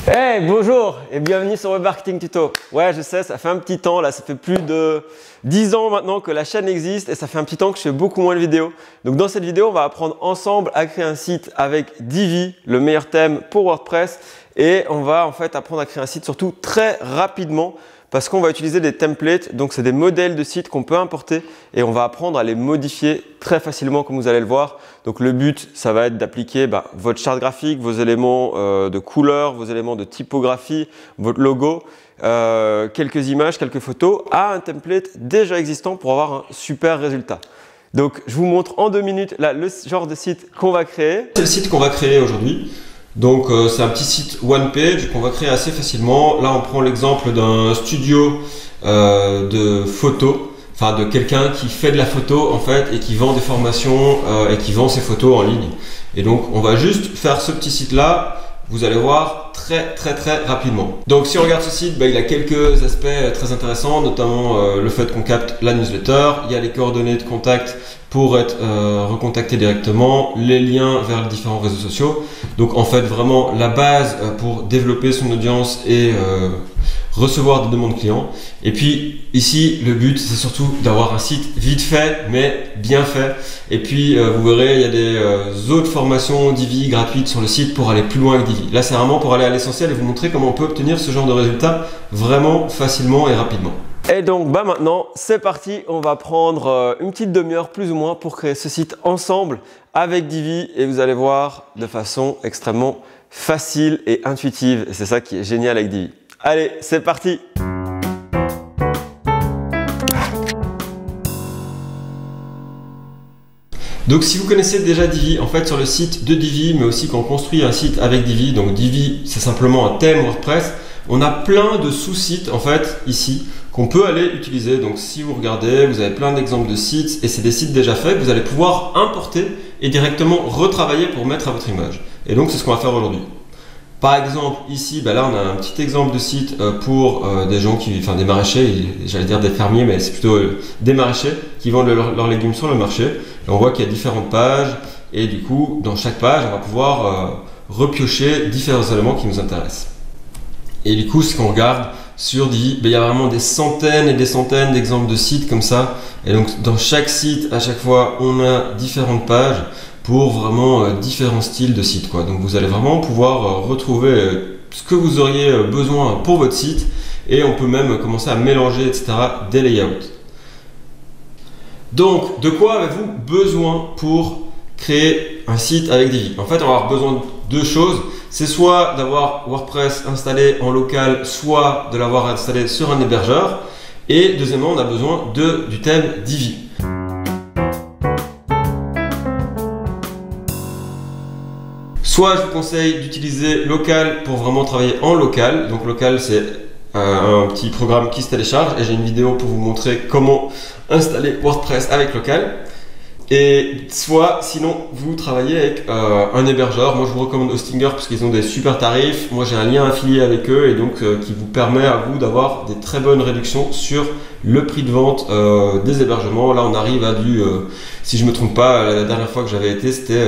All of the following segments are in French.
Hey, bonjour et bienvenue sur Web Marketing Tuto. Ouais, je sais, ça fait un petit temps, là, ça fait plus de 10 ans maintenant que la chaîne existe et ça fait un petit temps que je fais beaucoup moins de vidéos. Donc dans cette vidéo, on va apprendre ensemble à créer un site avec Divi, le meilleur thème pour WordPress, et on va en fait apprendre à créer un site surtout très rapidement parce qu'on va utiliser des templates, donc c'est des modèles de sites qu'on peut importer et on va apprendre à les modifier très facilement comme vous allez le voir. Donc le but, ça va être d'appliquer votre charte graphique, vos éléments de couleur, vos éléments de typographie, votre logo, quelques images, quelques photos à un template déjà existant pour avoir un super résultat. Donc je vous montre en 2 minutes là, le genre de site qu'on va créer. C'est le site qu'on va créer aujourd'hui. Donc c'est un petit site one page qu'on va créer assez facilement. Là on prend l'exemple d'un studio de photos, enfin de quelqu'un qui fait de la photo en fait et qui vend des formations et qui vend ses photos en ligne. Et donc on va juste faire ce petit site là, vous allez voir très rapidement. Donc si on regarde ce site, il a quelques aspects très intéressants, notamment le fait qu'on capte la newsletter, il y a les coordonnées de contact pour être recontacté directement, les liens vers les différents réseaux sociaux. Donc en fait vraiment la base pour développer son audience et recevoir des demandes clients. Et puis ici le but c'est surtout d'avoir un site vite fait mais bien fait. Et puis vous verrez il y a des autres formations Divi gratuites sur le site pour aller plus loin avec Divi. Là c'est vraiment pour aller à l'essentiel et vous montrer comment on peut obtenir ce genre de résultats vraiment facilement et rapidement. Et donc maintenant c'est parti, on va prendre une petite demi-heure plus ou moins pour créer ce site ensemble avec Divi et vous allez voir de façon extrêmement facile et intuitive et c'est ça qui est génial avec Divi. Allez, c'est parti! Donc si vous connaissez déjà Divi, en fait sur le site de Divi, mais aussi quand on construit un site avec Divi, donc Divi c'est simplement un thème WordPress, on a plein de sous-sites en fait ici qu'on peut aller utiliser. Donc si vous regardez, vous avez plein d'exemples de sites et c'est des sites déjà faits que vous allez pouvoir importer et directement retravailler pour mettre à votre image. Et donc c'est ce qu'on va faire aujourd'hui. Par exemple ici, là on a un petit exemple de site pour des gens qui, enfin des maraîchers, j'allais dire des fermiers, mais c'est plutôt des maraîchers qui vendent leurs légumes sur le marché. Et on voit qu'il y a différentes pages et du coup dans chaque page on va pouvoir repiocher différents éléments qui nous intéressent. Et du coup ce qu'on regarde sur Divi, il y a vraiment des centaines et des centaines d'exemples de sites comme ça. Et donc dans chaque site, à chaque fois, on a différentes pages pour vraiment différents styles de sites, quoi. Donc vous allez vraiment pouvoir retrouver ce que vous auriez besoin pour votre site et on peut même commencer à mélanger, etc. des layouts. Donc de quoi avez-vous besoin pour créer un site avec Divi? En fait, on va avoir besoin de deux choses. C'est soit d'avoir WordPress installé en local, soit de l'avoir installé sur un hébergeur. Et deuxièmement, on a besoin du thème Divi. Soit je vous conseille d'utiliser Local pour vraiment travailler en local. Donc Local, c'est un petit programme qui se télécharge et j'ai une vidéo pour vous montrer comment installer WordPress avec Local. Et soit sinon vous travaillez avec un hébergeur. Moi je vous recommande Hostinger parce qu'ils ont des super tarifs. Moi j'ai un lien affilié avec eux et donc qui vous permet à vous d'avoir des très bonnes réductions sur le prix de vente des hébergements. Là on arrive à du, si je me trompe pas, la dernière fois que j'avais été c'était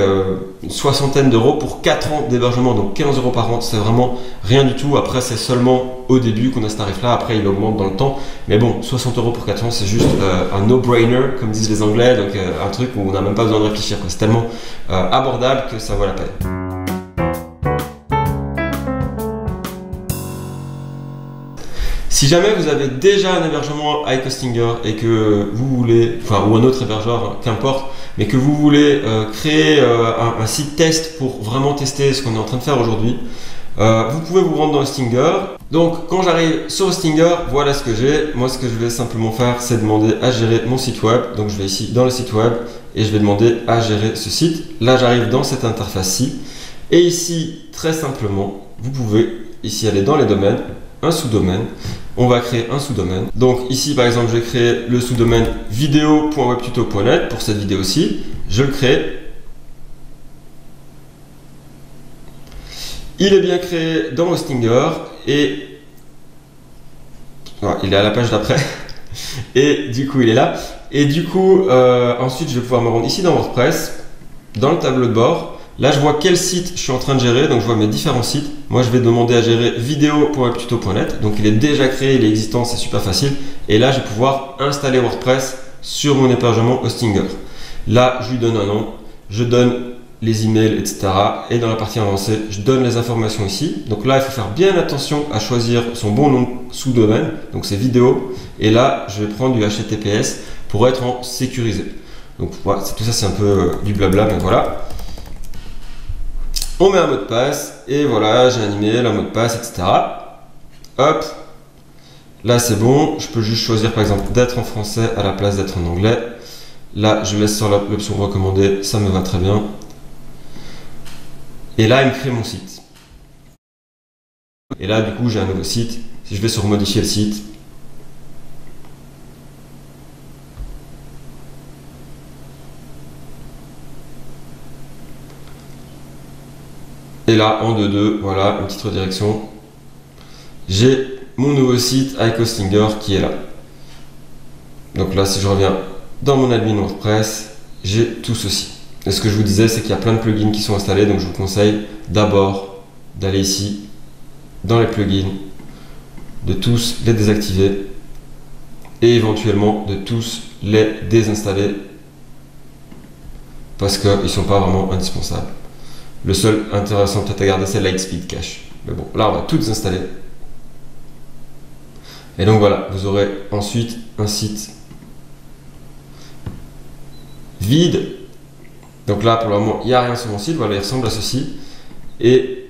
une soixantaine d'euros pour 4 ans d'hébergement, donc 15 euros par an. C'est vraiment rien du tout. Après c'est seulement au début qu'on a ce tarif là, après il augmente dans le temps. Mais bon, 60 euros pour 4 ans c'est juste un no-brainer comme disent les anglais, donc un truc où on n'a même pas besoin de réfléchir, c'est tellement abordable que ça vaut la peine. Si jamais vous avez déjà un hébergement avec Hostinger et que vous voulez, ou un autre hébergeur, qu'importe, mais que vous voulez créer un site test pour vraiment tester ce qu'on est en train de faire aujourd'hui, vous pouvez vous rendre dans Hostinger. Donc quand j'arrive sur Hostinger, voilà ce que j'ai. Moi ce que je vais simplement faire, c'est demander à gérer mon site web. Donc je vais ici dans le site web et je vais demander à gérer ce site. Là j'arrive dans cette interface-ci. Et ici, très simplement, vous pouvez ici aller dans les domaines, un sous-domaine. On va créer un sous-domaine. Donc ici par exemple, je vais créer le sous-domaine video.webtuto.net pour cette vidéo-ci. Je le crée. Il est bien créé dans Hostinger et voilà, il est à la page d'après et du coup il est là et du coup ensuite je vais pouvoir me rendre ici dans WordPress, dans le tableau de bord Là, je vois quel site je suis en train de gérer, donc je vois mes différents sites. Moi, je vais demander à gérer vidéo.webtuto.net. Donc, il est déjà créé, il est existant, c'est super facile. Et là, je vais pouvoir installer WordPress sur mon hébergement Hostinger. Là, je lui donne un nom, je donne les emails, etc. Et dans la partie avancée, je donne les informations ici. Donc là, il faut faire bien attention à choisir son bon nom sous-domaine. Donc, c'est vidéo. Et là, je vais prendre du HTTPS pour être en sécurisé. Donc, voilà, tout ça, c'est un peu du blabla, mais voilà. On met un mot de passe et voilà, j'ai un email, un mot de passe, etc. Hop, là c'est bon, je peux juste choisir par exemple d'être en français à la place d'être en anglais. Là, je laisse sur l'option recommandée, ça me va très bien. Et là, il me crée mon site. Et là, du coup, j'ai un nouveau site. Si je vais sur modifier le site, et là, en 2.2, voilà, une petite redirection. J'ai mon nouveau site avec Hostinger qui est là. Donc là, si je reviens dans mon admin WordPress, j'ai tout ceci. Et ce que je vous disais, c'est qu'il y a plein de plugins qui sont installés. Donc je vous conseille d'abord d'aller ici, dans les plugins, de tous les désactiver et éventuellement de tous les désinstaller parce qu'ils ne sont pas vraiment indispensables. Le seul intéressant peut-être à garder, c'est Lightspeed Cache. Mais bon, là, on va tout désinstaller. Et donc voilà, vous aurez ensuite un site vide. Donc là, pour le moment, il n'y a rien sur mon site. Voilà, il ressemble à ceci. Et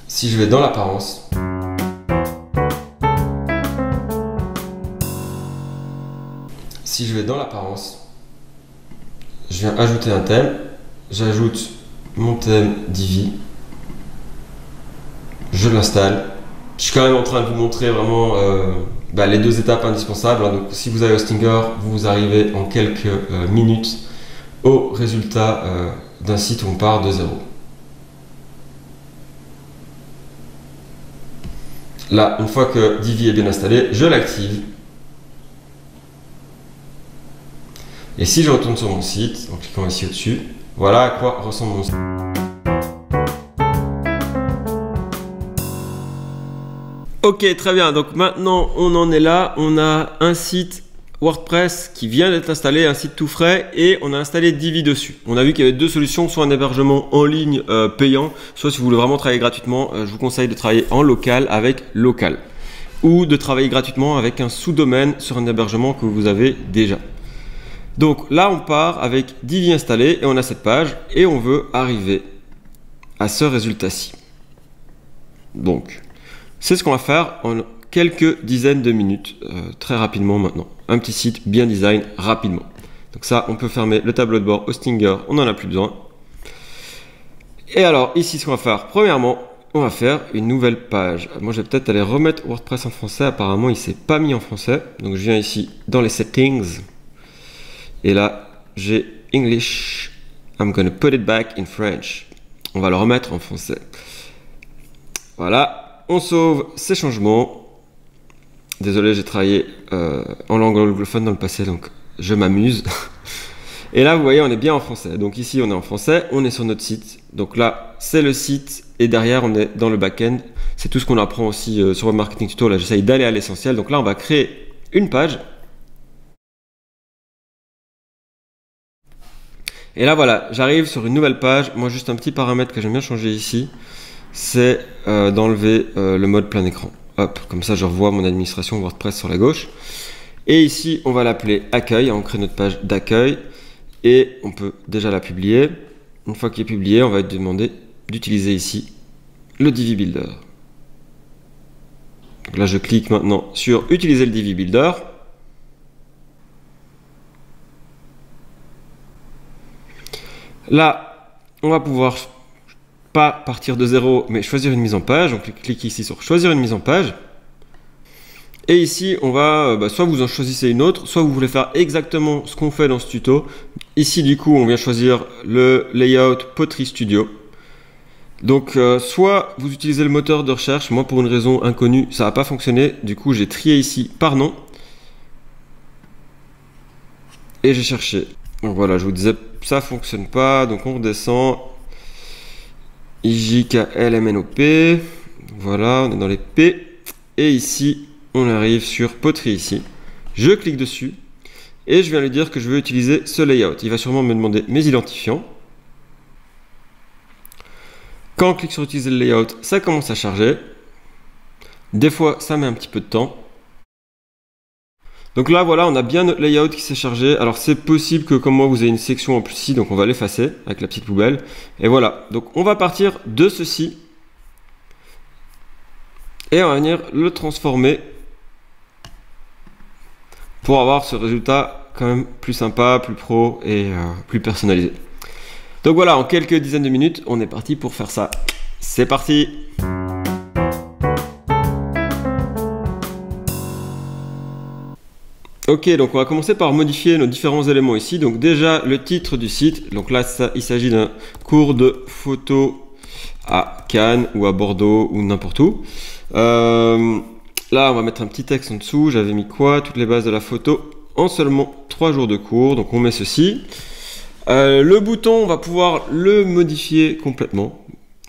si je vais dans l'apparence, je viens ajouter un thème. J'ajoute mon thème Divi, je l'installe. Je suis quand même en train de vous montrer vraiment les deux étapes indispensables. Donc, si vous avez Hostinger, vous arrivez en quelques minutes au résultat d'un site où on part de zéro. Là, une fois que Divi est bien installé, je l'active. Et si je retourne sur mon site, en cliquant ici au-dessus, voilà à quoi ressemble mon site. Ok, très bien. Donc maintenant, on en est là. On a un site WordPress qui vient d'être installé, un site tout frais, et on a installé Divi dessus. On a vu qu'il y avait deux solutions, soit un hébergement en ligne payant, soit si vous voulez vraiment travailler gratuitement, je vous conseille de travailler en local avec Local, ou de travailler gratuitement avec un sous-domaine sur un hébergement que vous avez déjà. Donc là, on part avec Divi installé et on a cette page et on veut arriver à ce résultat-ci. Donc, c'est ce qu'on va faire en quelques dizaines de minutes, très rapidement maintenant. Un petit site bien design rapidement. Donc ça, on peut fermer le tableau de bord Hostinger, on n'en a plus besoin. Et alors, ici, ce qu'on va faire, premièrement, on va faire une nouvelle page. Moi, je vais peut-être aller remettre WordPress en français. Apparemment, il ne s'est pas mis en français. Donc, je viens ici dans les settings. Et là, j'ai English. I'm gonna put it back in French. On va le remettre en français. Voilà. On sauve ces changements. Désolé, j'ai travaillé en langue anglophone dans le passé, donc je m'amuse. Et là, vous voyez, on est bien en français. Donc ici, on est en français. On est sur notre site. Donc là, c'est le site. Et derrière, on est dans le back-end. C'est tout ce qu'on apprend aussi sur Web Marketing Tuto. Là, j'essaye d'aller à l'essentiel. Donc là, on va créer une page. Et là, voilà, j'arrive sur une nouvelle page. Moi, juste un petit paramètre que j'aime bien changer ici, c'est d'enlever le mode plein écran. Hop, comme ça, je revois mon administration WordPress sur la gauche. Et ici, on va l'appeler accueil. On crée notre page d'accueil et on peut déjà la publier. Une fois qu'il est publié, on va être demandé d'utiliser ici le Divi Builder. Donc là, je clique maintenant sur utiliser le Divi Builder. Là, on va pouvoir pas partir de zéro, mais choisir une mise en page. Donc, clique ici sur choisir une mise en page. Et ici, on va, soit vous en choisissez une autre, soit vous voulez faire exactement ce qu'on fait dans ce tuto. Ici, du coup, on vient choisir le layout Poterie Studio. Donc, soit vous utilisez le moteur de recherche. Moi, pour une raison inconnue, ça n'a pas fonctionné. Du coup, j'ai trié ici par nom. Et j'ai cherché. Donc voilà, je vous disais, ça fonctionne pas. Donc, on redescend. IJKLMNOP. Voilà, on est dans les P. Et ici, on arrive sur poterie ici. Je clique dessus et je viens lui dire que je veux utiliser ce layout. Il va sûrement me demander mes identifiants. Quand on clique sur utiliser le layout, ça commence à charger. Des fois, ça met un petit peu de temps. Donc là, voilà, on a bien notre layout qui s'est chargé. Alors, c'est possible que, comme moi, vous ayez une section en plus ici. Donc, on va l'effacer avec la petite poubelle. Et voilà. Donc, on va partir de ceci. Et on va venir le transformer pour avoir ce résultat quand même plus sympa, plus pro et plus personnalisé. Donc voilà, en quelques dizaines de minutes, on est parti pour faire ça. C'est parti! Ok, donc on va commencer par modifier nos différents éléments ici. Donc déjà, le titre du site. Donc là, il s'agit d'un cours de photo à Cannes ou à Bordeaux ou n'importe où. Là, on va mettre un petit texte en dessous. J'avais mis quoi? Toutes les bases de la photo en seulement 3 jours de cours. Donc on met ceci. Le bouton, on va pouvoir le modifier complètement.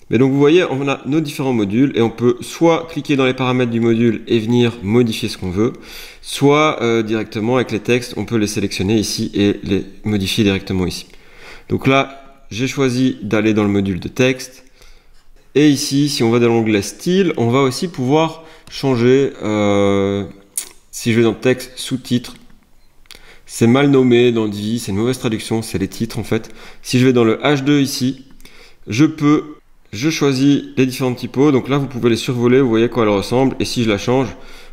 Mais donc vous voyez, on a nos différents modules et on peut soit cliquer dans les paramètres du module et venir modifier ce qu'on veut, soit directement avec les textes, on peut les sélectionner ici et les modifier directement ici. Donc là, j'ai choisi d'aller dans le module de texte. Et ici, si on va dans l'onglet style, on va aussi pouvoir changer, si je vais dans texte, sous-titres. C'est mal nommé dans Divi, c'est une mauvaise traduction, c'est les titres en fait. Si je vais dans le H2 ici, je choisis les différents typos. Donc là, vous pouvez les survoler, vous voyez à quoi elles ressemblent. Et si je la change,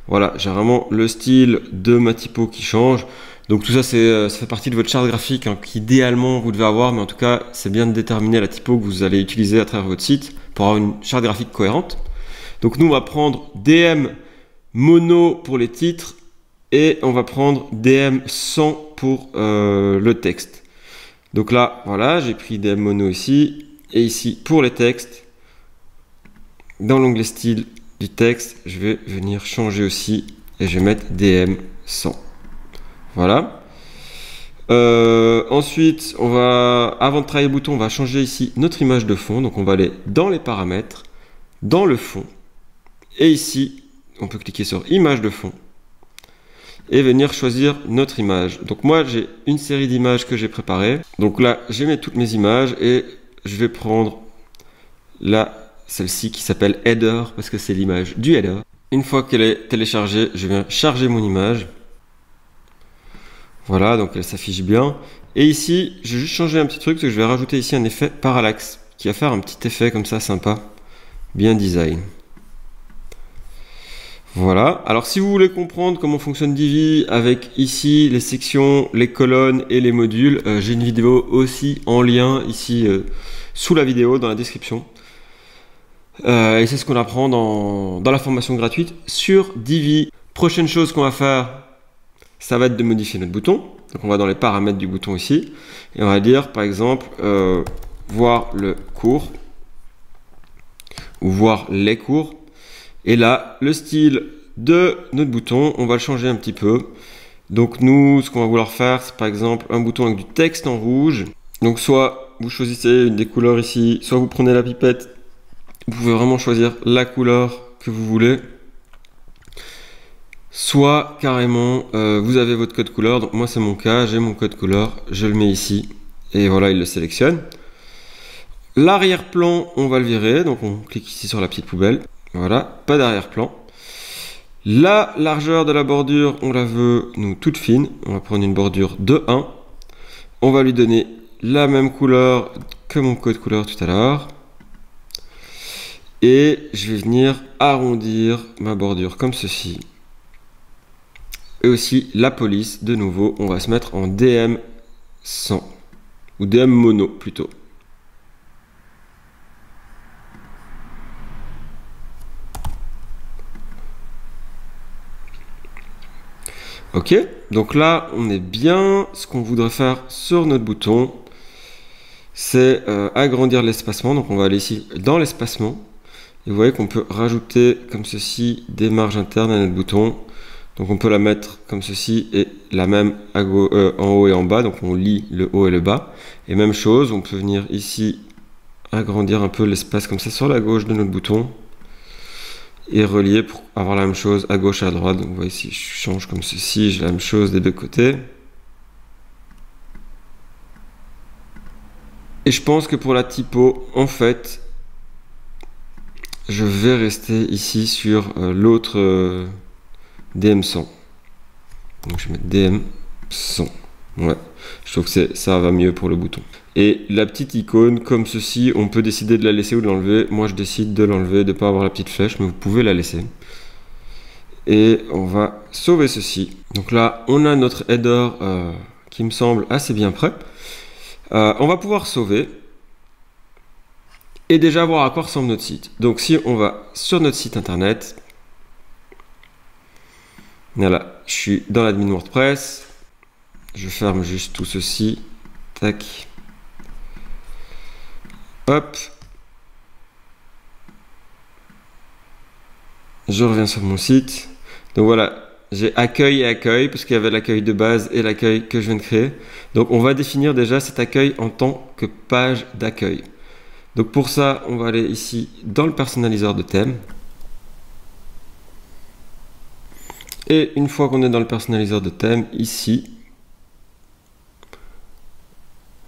voilà, j'ai vraiment le style de ma typo qui change. Donc tout ça, ça fait partie de votre charte graphique hein, qu'idéalement vous devez avoir. Mais en tout cas, c'est bien de déterminer la typo que vous allez utiliser à travers votre site pour avoir une charte graphique cohérente. Donc nous, on va prendre DM mono pour les titres. Et on va prendre DM 100 pour le texte. Donc là, voilà, j'ai pris DM mono ici. Et ici, pour les textes, dans l'onglet style du texte, je vais venir changer aussi. Et je vais mettre DM 100. Voilà. Ensuite, avant de travailler le bouton, on va changer ici notre image de fond. Donc on va aller dans les paramètres, dans le fond. Et ici, on peut cliquer sur image de fond. Et venir choisir notre image. Donc moi j'ai une série d'images que j'ai préparées. Donc là je vais mettre toutes mes images et je vais prendre celle-ci qui s'appelle header parce que c'est l'image du header. Une fois qu'elle est téléchargée, je viens charger mon image. Voilà, donc elle s'affiche bien. Et ici, je vais juste changer un petit truc, parce que je vais rajouter ici un effet parallaxe qui va faire un petit effet comme ça sympa, bien design. Voilà, alors si vous voulez comprendre comment fonctionne Divi avec ici les sections, les colonnes et les modules, j'ai une vidéo aussi en lien ici sous la vidéo dans la description. Et c'est ce qu'on apprend dans la formation gratuite sur Divi. Prochaine chose qu'on va faire, ça va être de modifier notre bouton. Donc on va dans les paramètres du bouton ici et on va dire par exemple voir le cours ou voir les cours. Et là, le style de notre bouton, on va le changer un petit peu. Donc nous, ce qu'on va vouloir faire, c'est par exemple un bouton avec du texte en rouge. Donc soit vous choisissez une des couleurs ici, soit vous prenez la pipette. Vous pouvez vraiment choisir la couleur que vous voulez. Soit carrément, vous avez votre code couleur. Donc moi, c'est mon cas, j'ai mon code couleur. Je le mets ici et voilà, il le sélectionne. L'arrière-plan, on va le virer. Donc on clique ici sur la petite poubelle. Voilà, pas d'arrière-plan. La largeur de la bordure, on la veut, nous, toute fine. On va prendre une bordure de 1. On va lui donner la même couleur que mon code couleur tout à l'heure. Et je vais venir arrondir ma bordure comme ceci. Et aussi la police, de nouveau, on va se mettre en DM 100. Ou DM mono plutôt. Ok, donc là on est bien. Ce qu'on voudrait faire sur notre bouton, c'est agrandir l'espacement. Donc on va aller ici dans l'espacement. Et vous voyez qu'on peut rajouter comme ceci des marges internes à notre bouton. Donc on peut la mettre comme ceci et la même en haut et en bas. Donc on lit le haut et le bas. Et même chose, on peut venir ici agrandir un peu l'espace comme ça sur la gauche de notre bouton et relier pour avoir la même chose à gauche et à droite. Donc vous voyez, si je change comme ceci, j'ai la même chose des deux côtés. Et je pense que pour la typo, en fait, je vais rester ici sur l'autre DM100. Donc je vais mettre DM100. Ouais, je trouve que ça va mieux pour le bouton. Et la petite icône, comme ceci, on peut décider de la laisser ou de l'enlever. Moi, je décide de l'enlever, de ne pas avoir la petite flèche, mais vous pouvez la laisser. Et on va sauver ceci. Donc là, on a notre header qui me semble assez bien prêt. On va pouvoir sauver et déjà voir à quoi ressemble notre site. Donc si on va sur notre site internet, voilà, je suis dans l'admin WordPress, je ferme juste tout ceci, tac, hop, je reviens sur mon site. Donc voilà, j'ai accueil et accueil parce qu'il y avait l'accueil de base et l'accueil que je viens de créer. Donc on va définir déjà cet accueil en tant que page d'accueil. Donc pour ça, on va aller ici dans le personnaliseur de thème. Et une fois qu'on est dans le personnaliseur de thème, ici,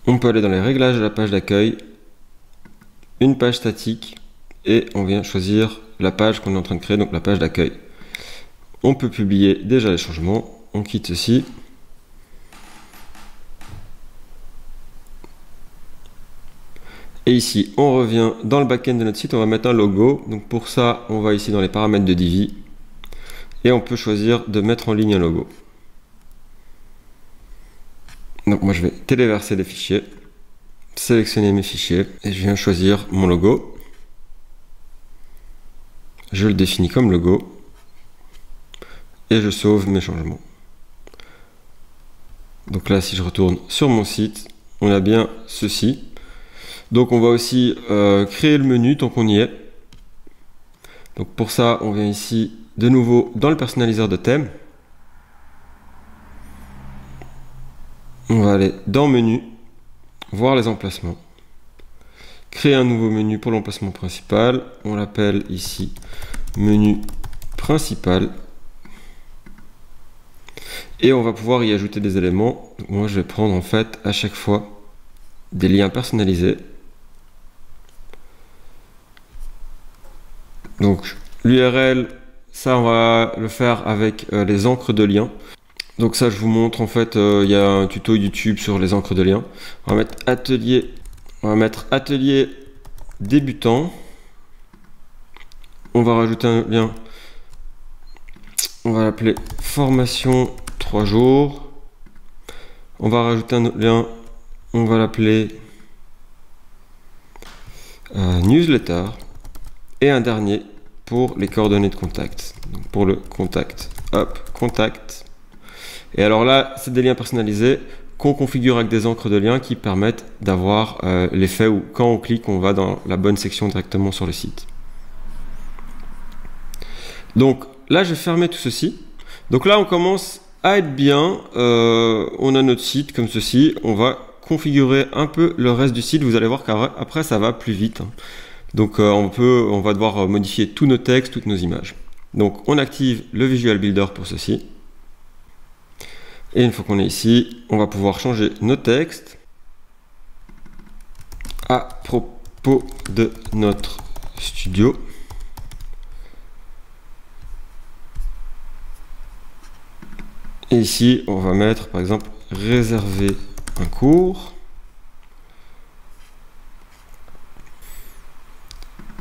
on peut aller dans les réglages de la page d'accueil, une page statique, et on vient choisir la page qu'on est en train de créer, donc la page d'accueil. On peut publier déjà les changements, on quitte ceci. Et ici, on revient dans le backend de notre site, on va mettre un logo. Donc pour ça, on va ici dans les paramètres de Divi. Et on peut choisir de mettre en ligne un logo. Donc moi, je vais téléverser les fichiers, sélectionner mes fichiers, et je viens choisir mon logo. Je le définis comme logo. Et je sauve mes changements. Donc là, si je retourne sur mon site, on a bien ceci. Donc on va aussi créer le menu tant qu'on y est. Donc pour ça, on vient ici de nouveau dans le personnaliseur de thème. On va aller dans menu, voir les emplacements. Créer un nouveau menu pour l'emplacement principal. On l'appelle ici menu principal. Et on va pouvoir y ajouter des éléments. Donc moi, je vais prendre en fait à chaque fois des liens personnalisés. Donc l'URL, ça on va le faire avec les encres de liens. Donc ça je vous montre en fait, il y a un tuto YouTube sur les encres de liens. On va mettre atelier débutant. On va rajouter un lien. On va l'appeler formation 3 jours. On va rajouter un autre lien. On va l'appeler newsletter. Et un dernier pour les coordonnées de contact. Donc pour le contact, hop, contact. Et alors là, c'est des liens personnalisés qu'on configure avec des encres de liens qui permettent d'avoir l'effet où quand on clique, on va dans la bonne section directement sur le site. Donc là, je vais fermer tout ceci. Donc là, on commence à être bien. On a notre site comme ceci. On va configurer un peu le reste du site. Vous allez voir qu'après, ça va plus vite. Donc on va devoir modifier tous nos textes, toutes nos images. Donc on active le Visual Builder pour ceci. Et une fois qu'on est ici, on va pouvoir changer nos textes à propos de notre studio. Et ici, on va mettre par exemple réserver un cours.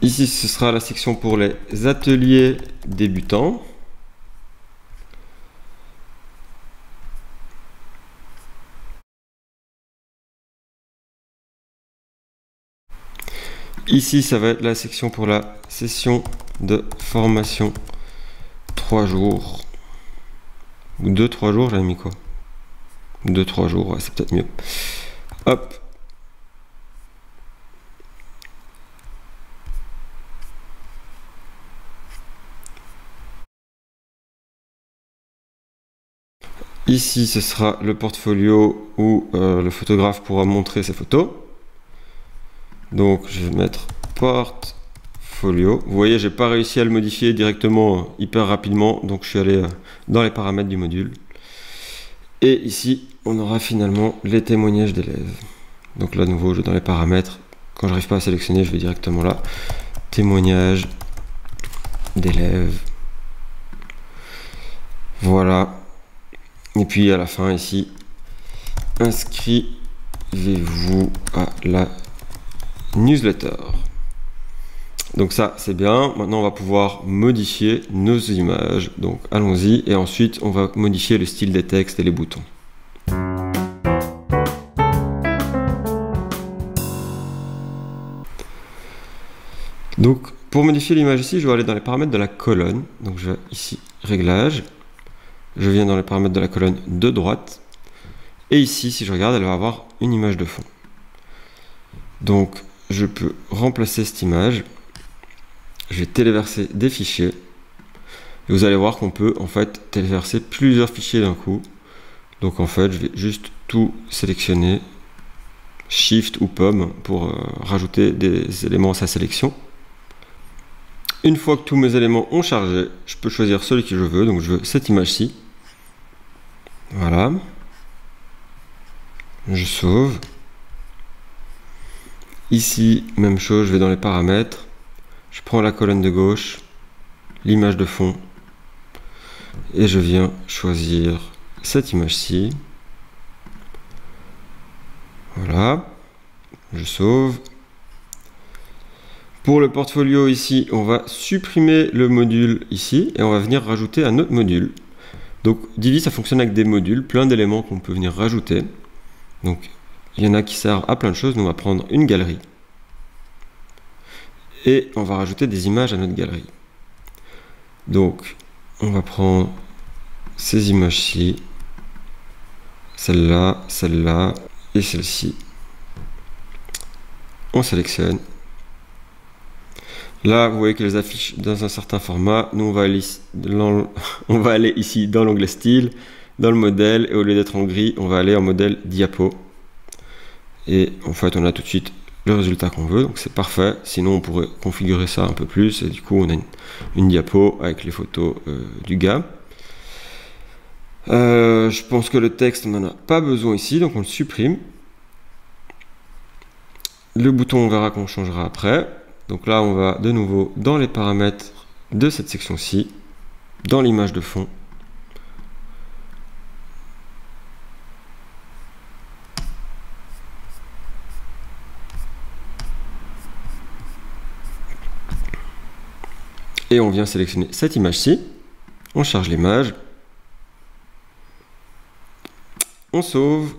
Ici, ce sera la section pour les ateliers débutants. Ici, ça va être la section pour la session de formation 3 jours. Ou 2-3 jours, j'avais mis quoi? 2-3 jours, ouais, c'est peut-être mieux. Hop. Ici, ce sera le portfolio où le photographe pourra montrer ses photos. Donc je vais mettre portfolio. Vous voyez, j'ai pas réussi à le modifier directement hyper rapidement, donc je suis allé dans les paramètres du module. Et ici, on aura finalement les témoignages d'élèves. Donc là, de nouveau, je vais dans les paramètres. Quand j'arrive pas à sélectionner, je vais directement là. Témoignages d'élèves. Voilà. Et puis à la fin ici, inscrivez-vous à la newsletter. Donc ça c'est bien. Maintenant on va pouvoir modifier nos images. Donc allons-y et ensuite on va modifier le style des textes et les boutons. Donc pour modifier l'image ici, je vais aller dans les paramètres de la colonne. Donc je vais ici réglages. Je viens dans les paramètres de la colonne de droite. Et ici, si je regarde, elle va avoir une image de fond. Donc, je peux remplacer cette image. Je vais téléverser des fichiers. Et vous allez voir qu'on peut en fait téléverser plusieurs fichiers d'un coup. Donc en fait, je vais juste tout sélectionner. Shift ou pomme pour rajouter des éléments à sa sélection. Une fois que tous mes éléments ont chargé, je peux choisir celui que je veux. Donc je veux cette image-ci. Voilà. Je sauve. Ici, même chose, je vais dans les paramètres. Je prends la colonne de gauche, l'image de fond, et je viens choisir cette image-ci. Voilà. Je sauve. Pour le portfolio ici, on va supprimer le module ici, et on va venir rajouter un autre module. Donc Divi, ça fonctionne avec des modules, plein d'éléments qu'on peut venir rajouter. Donc il y en a qui servent à plein de choses. Nous on va prendre une galerie et on va rajouter des images à notre galerie. Donc on va prendre ces images-ci, celle-là, celle-là et celle-ci. On sélectionne. Là, vous voyez que les affiches dans un certain format. Nous, on va aller ici dans l'onglet style, dans le modèle, et au lieu d'être en gris, on va aller en modèle diapo. Et en fait, on a tout de suite le résultat qu'on veut, donc c'est parfait. Sinon, on pourrait configurer ça un peu plus, et du coup, on a une diapo avec les photos du gars. Je pense que le texte, on n'en a pas besoin ici, donc on le supprime. Le bouton, on verra qu'on changera après. Donc là, on va de nouveau dans les paramètres de cette section-ci, dans l'image de fond. Et on vient sélectionner cette image-ci. On charge l'image. On sauve.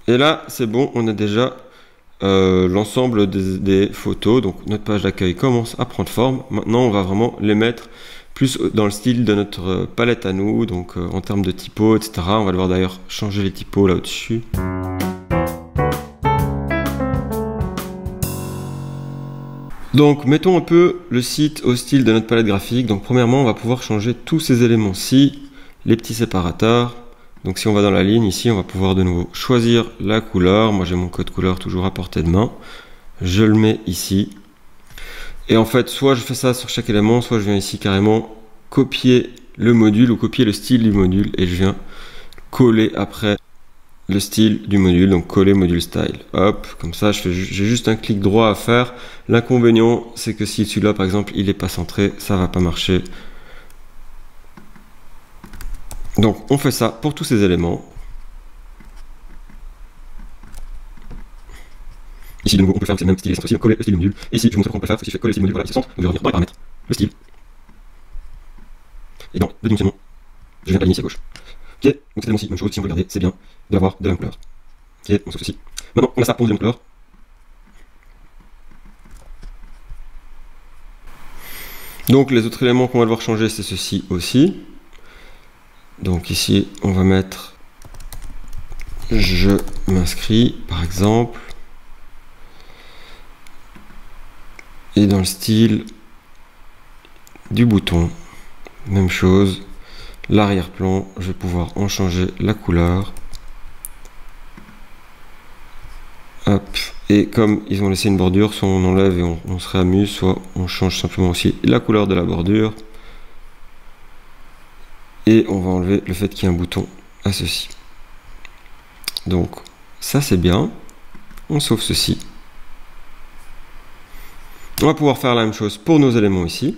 Et là, c'est bon, on a déjà l'ensemble des photos. Donc notre page d'accueil commence à prendre forme. Maintenant on va vraiment les mettre plus dans le style de notre palette à nous, donc en termes de typo, etc. On va devoir d'ailleurs changer les typos là au-dessus. Donc mettons un peu le site au style de notre palette graphique. Donc premièrement on va pouvoir changer tous ces éléments-ci, les petits séparateurs. Donc si on va dans la ligne, ici on va pouvoir de nouveau choisir la couleur. Moi j'ai mon code couleur toujours à portée de main. Je le mets ici. Et en fait, soit je fais ça sur chaque élément, soit je viens ici carrément copier le module ou copier le style du module et je viens coller après le style du module, donc coller module style. Hop, comme ça j'ai juste un clic droit à faire. L'inconvénient, c'est que si celui-là par exemple il n'est pas centré, ça va pas marcher. Donc on fait ça pour tous ces éléments. Ici de nouveau on peut faire le même style aussi, coller le style du module. Et ici je vous montre comment on peut faire, si je fais coller le style du module, voilà, il se centre. Donc je vais revenir dans les paramètres, le style. Et dans le dimensionnement, je viens d'aligner ici à gauche. Ok, donc cet élément-ci, même chose, si on veut regarder, c'est bien d'avoir de la même couleur. Ok, on sauf ceci. Maintenant on a ça pour une deuxième couleur. Donc les autres éléments qu'on va devoir changer, c'est ceci aussi. Donc ici, on va mettre je m'inscris, par exemple. Et dans le style du bouton, même chose. L'arrière-plan, je vais pouvoir en changer la couleur. Hop, Et comme ils ont laissé une bordure, soit on enlève et on se réamuse, soit on change simplement aussi la couleur de la bordure. Et on va enlever le fait qu'il y ait un bouton à ceci. Donc ça c'est bien. On sauve ceci. On va pouvoir faire la même chose pour nos éléments ici.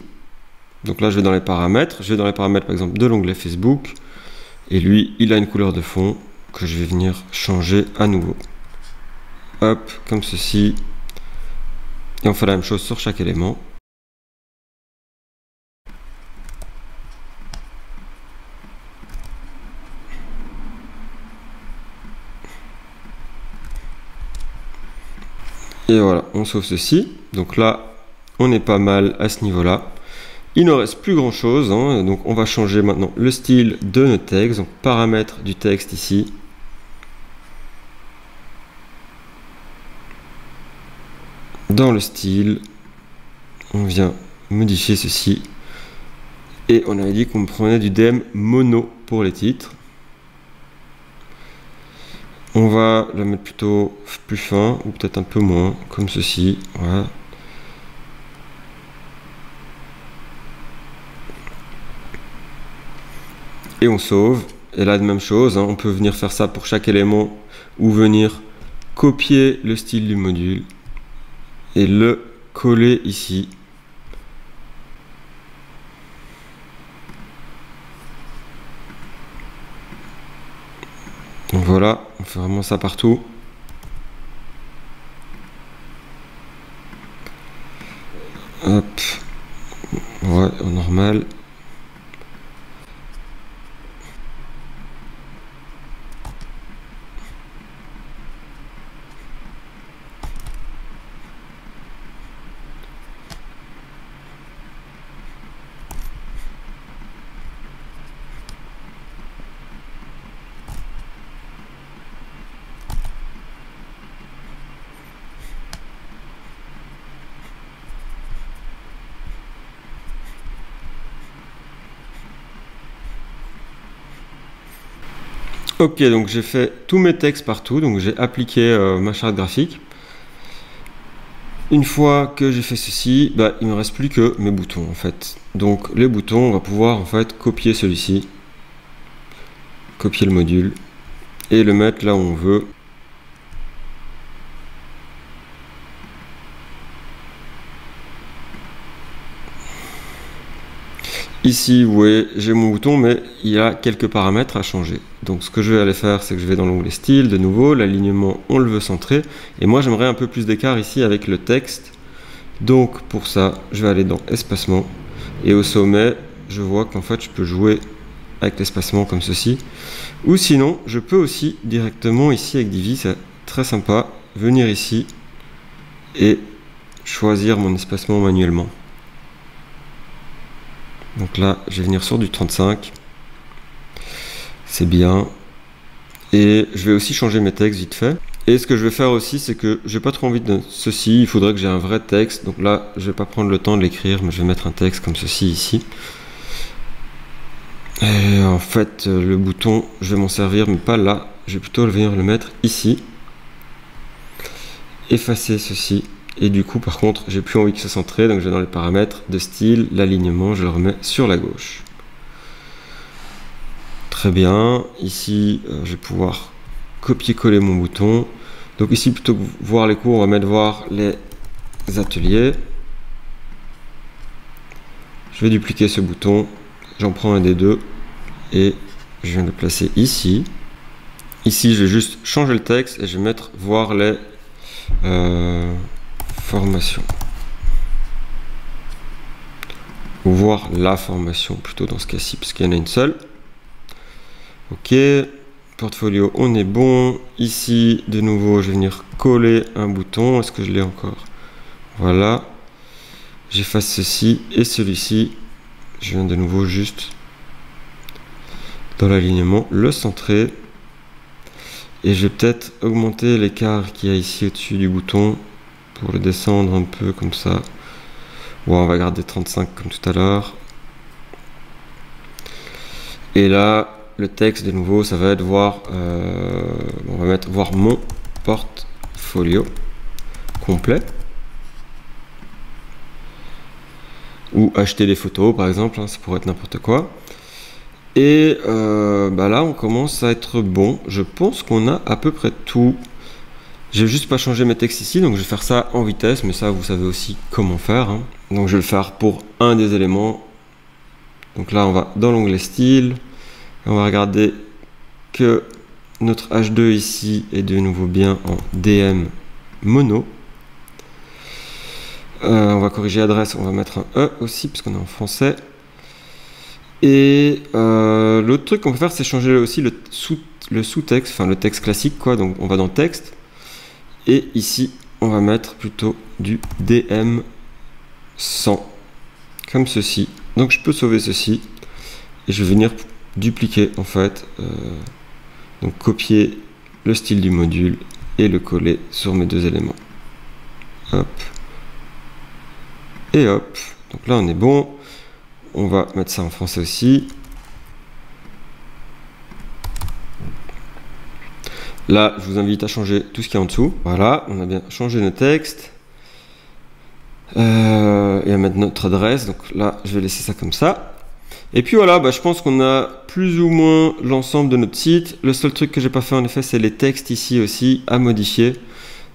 Donc là je vais dans les paramètres. Je vais dans les paramètres par exemple de l'onglet Facebook. Et lui il a une couleur de fond que je vais venir changer à nouveau. Hop, comme ceci. Et on fait la même chose sur chaque élément. Et voilà, on sauve ceci. Donc là, on est pas mal à ce niveau-là. Il ne reste plus grand chose, hein. Donc on va changer maintenant le style de nos textes. Donc paramètres du texte ici. Dans le style, on vient modifier ceci. Et on avait dit qu'on prenait du DM mono pour les titres. On va la mettre plutôt plus fin, ou peut-être un peu moins, comme ceci. Voilà. Et on sauve. Et là, de même chose, hein, on peut venir faire ça pour chaque élément, ou venir copier le style du module et le coller ici. Donc voilà, on fait vraiment ça partout. Hop, ouais, en normal. Ok, donc j'ai fait tous mes textes partout, donc j'ai appliqué ma charte graphique. Une fois que j'ai fait ceci, bah, il ne me reste plus que mes boutons en fait. Donc les boutons, on va pouvoir en fait copier celui-ci, copier le module et le mettre là où on veut. Ici, vous voyez, j'ai mon bouton, mais il y a quelques paramètres à changer. Donc, ce que je vais aller faire, c'est que je vais dans l'onglet style, de nouveau, l'alignement, on le veut centré. Et moi, j'aimerais un peu plus d'écart ici avec le texte. Donc, pour ça, je vais aller dans espacement. Et au sommet, je vois qu'en fait, je peux jouer avec l'espacement comme ceci. Ou sinon, je peux aussi directement ici avec Divi, c'est très sympa, venir ici et choisir mon espacement manuellement. Donc là, je vais venir sur du 35. C'est bien. Et je vais aussi changer mes textes vite fait. Et ce que je vais faire aussi, c'est que j'ai pas trop envie de ceci. Il faudrait que j'ai un vrai texte. Donc là, je vais pas prendre le temps de l'écrire, mais je vais mettre un texte comme ceci ici. Et en fait, le bouton, je vais m'en servir, mais pas là. Je vais plutôt venir le mettre ici. Effacer ceci. Et du coup, par contre, j'ai plus envie que ça soit centré, donc je vais dans les paramètres de style, l'alignement, je le remets sur la gauche. Très bien. Ici, je vais pouvoir copier-coller mon bouton. Donc ici, plutôt que voir les cours, on va mettre voir les ateliers. Je vais dupliquer ce bouton. J'en prends un des deux et je viens de le placer ici. Ici, je vais juste changer le texte et je vais mettre voir les formation, ou voir la formation plutôt dans ce cas-ci parce qu'il y en a une seule. Ok, portfolio, on est bon. Ici de nouveau je vais venir coller un bouton. Est-ce que je l'ai encore? Voilà, j'efface ceci et celui-ci, je viens de nouveau juste dans l'alignement le centrer et je vais peut-être augmenter l'écart qu'il y a ici au-dessus du bouton pour le descendre un peu comme ça. Ouais, on va garder 35 comme tout à l'heure. Et là, le texte de nouveau, ça va être voir, on va mettre voir mon portfolio. complet. Ou acheter des photos par exemple, hein, ça pourrait être n'importe quoi. Et bah là on commence à être bon. Je pense qu'on a à peu près tout. J'ai juste pas changé mes textes ici, donc je vais faire ça en vitesse, mais ça vous savez aussi comment faire, hein. Donc je vais le faire pour un des éléments. Donc là on va dans l'onglet style, on va regarder que notre H2 ici est de nouveau bien en DM mono. On va corriger adresse, on va mettre un E aussi parce qu'on est en français. Et l'autre truc qu'on peut faire, c'est changer aussi le sous-texte, enfin le texte classique quoi. Donc on va dans texte et ici on va mettre plutôt du DM 100 comme ceci. Donc je peux sauver ceci et je vais venir dupliquer en fait, donc copier le style du module et le coller sur mes deux éléments. Hop. Et hop, donc là on est bon. On va mettre ça en français aussi. Là, je vous invite à changer tout ce qui est en dessous. Voilà, on a bien changé nos textes. Et à mettre notre adresse. Donc là, je vais laisser ça comme ça. Et puis voilà, bah, je pense qu'on a plus ou moins l'ensemble de notre site. Le seul truc que j'ai pas fait en effet, c'est les textes ici aussi à modifier.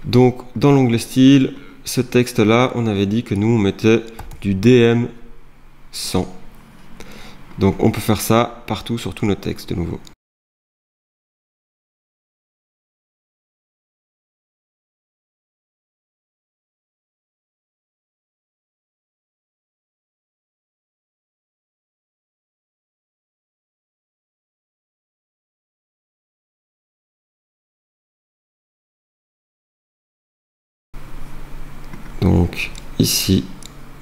Donc dans l'onglet style, ce texte là, on avait dit que nous on mettait du DM 100. Donc on peut faire ça partout sur tous nos textes de nouveau. Donc ici,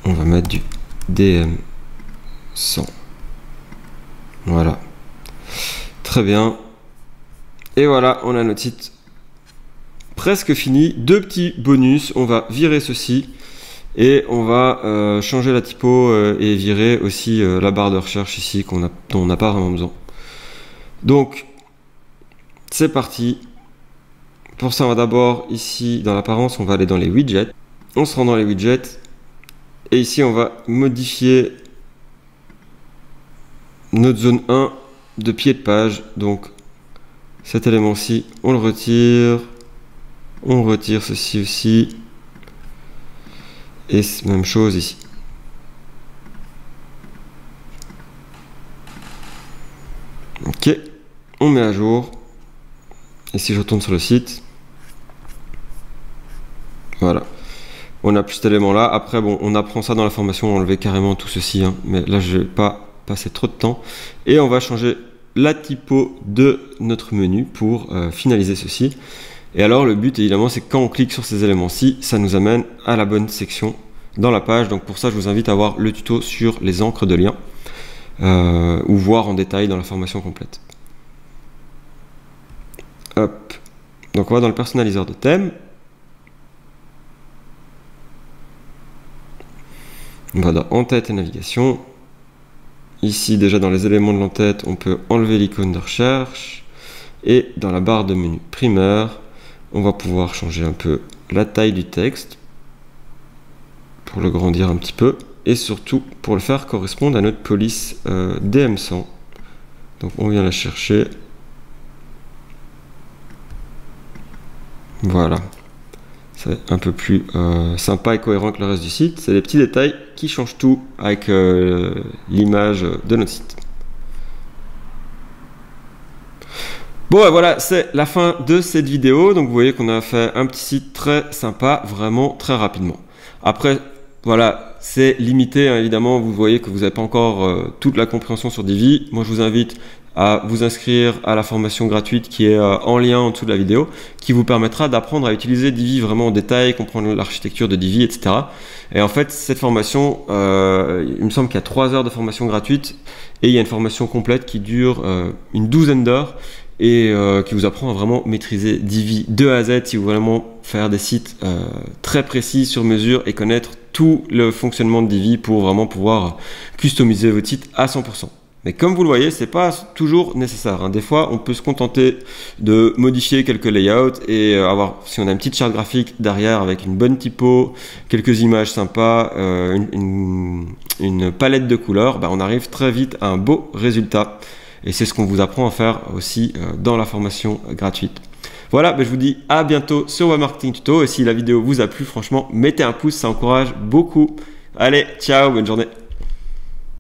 on va mettre du DM 100. Voilà. Très bien. Et voilà, on a notre site presque fini. Deux petits bonus. On va virer ceci et on va changer la typo et virer aussi la barre de recherche ici dont on n'a pas vraiment besoin. Donc, c'est parti. Pour ça, on va d'abord ici dans l'apparence, on va aller dans les widgets. On se rend dans les widgets et ici on va modifier notre zone 1 de pied de page. Donc cet élément-ci, on le retire, on retire ceci aussi et même chose ici. Ok, on met à jour et si je retourne sur le site, voilà. On a plus cet élément là. Après, bon, on apprend ça dans la formation, enlever carrément tout ceci, hein. Mais là, je vais pas passer trop de temps. Et on va changer la typo de notre menu pour finaliser ceci. Et alors, le but, évidemment, c'est que quand on clique sur ces éléments-ci, ça nous amène à la bonne section dans la page. Donc, pour ça, je vous invite à voir le tuto sur les encres de liens ou voir en détail dans la formation complète. Hop. Donc, on va dans le personnaliseur de thème. On va dans en-tête et navigation. Ici, déjà dans les éléments de l'en-tête, on peut enlever l'icône de recherche. Et dans la barre de menu primaire, on va pouvoir changer un peu la taille du texte pour le grandir un petit peu. Et surtout pour le faire correspondre à notre police DM100. Donc on vient la chercher. Voilà. C'est un peu plus sympa et cohérent que le reste du site. C'est des petits détails qui changent tout avec l'image de notre site. Bon, voilà, c'est la fin de cette vidéo. Donc, vous voyez qu'on a fait un petit site très sympa, vraiment très rapidement. Après, voilà, c'est limité, hein, évidemment. Vous voyez que vous n'avez pas encore toute la compréhension sur Divi. Moi, je vous invite à vous inscrire à la formation gratuite qui est en lien en dessous de la vidéo, qui vous permettra d'apprendre à utiliser Divi vraiment en détail, comprendre l'architecture de Divi, etc. Et en fait, cette formation, il me semble qu'il y a 3 heures de formation gratuite et il y a une formation complète qui dure une douzaine d'heures et qui vous apprend à vraiment maîtriser Divi de A à Z si vous voulez vraiment faire des sites très précis, sur mesure et connaître tout le fonctionnement de Divi pour vraiment pouvoir customiser votre site à 100%. Mais comme vous le voyez, c'est pas toujours nécessaire, hein. Des fois, on peut se contenter de modifier quelques layouts et avoir, si on a une petite charte graphique derrière avec une bonne typo, quelques images sympas, une palette de couleurs, on arrive très vite à un beau résultat. Et c'est ce qu'on vous apprend à faire aussi dans la formation gratuite. Voilà, je vous dis à bientôt sur Web Marketing Tuto. Et si la vidéo vous a plu, franchement, mettez un pouce, ça encourage beaucoup. Allez, ciao, bonne journée.